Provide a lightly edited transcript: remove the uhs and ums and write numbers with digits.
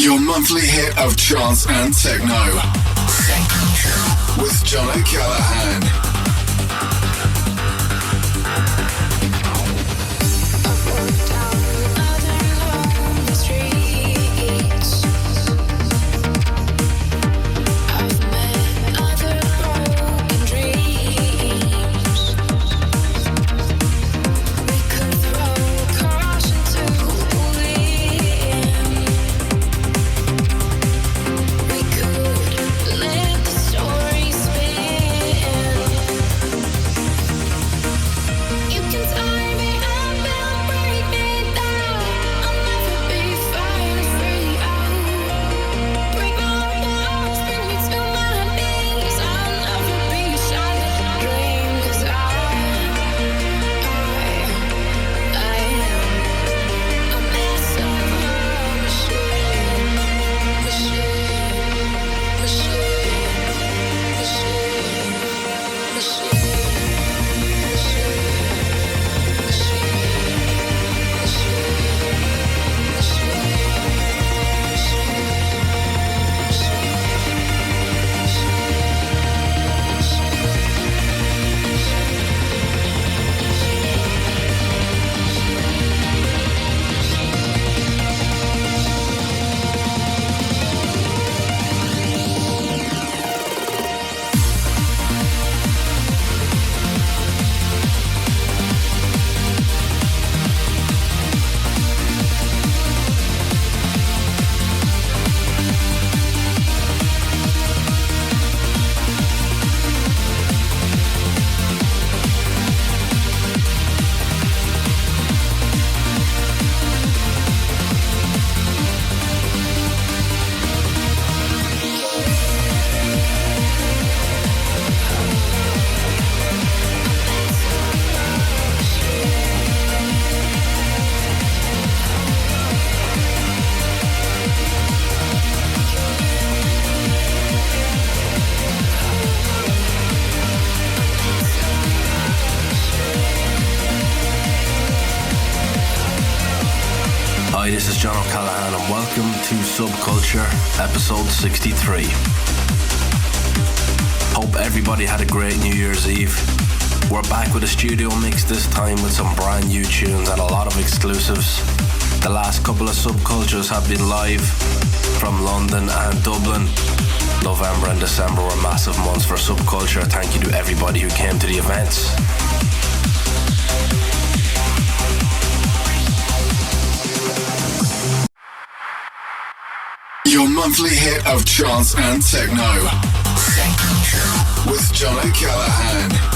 Your monthly hit of trance and techno. With John O'Callaghan. Hi, this is John O'Callaghan and welcome to Subculture, episode 63. Hope everybody had a great New Year's Eve. We're back with a studio mix this time with some brand new tunes and a lot of exclusives. The last couple of Subcultures have been live from London and Dublin. November and December were massive months for Subculture. Thank you to everybody who came to the events. Your monthly hit of trance and techno. With John O'Callaghan.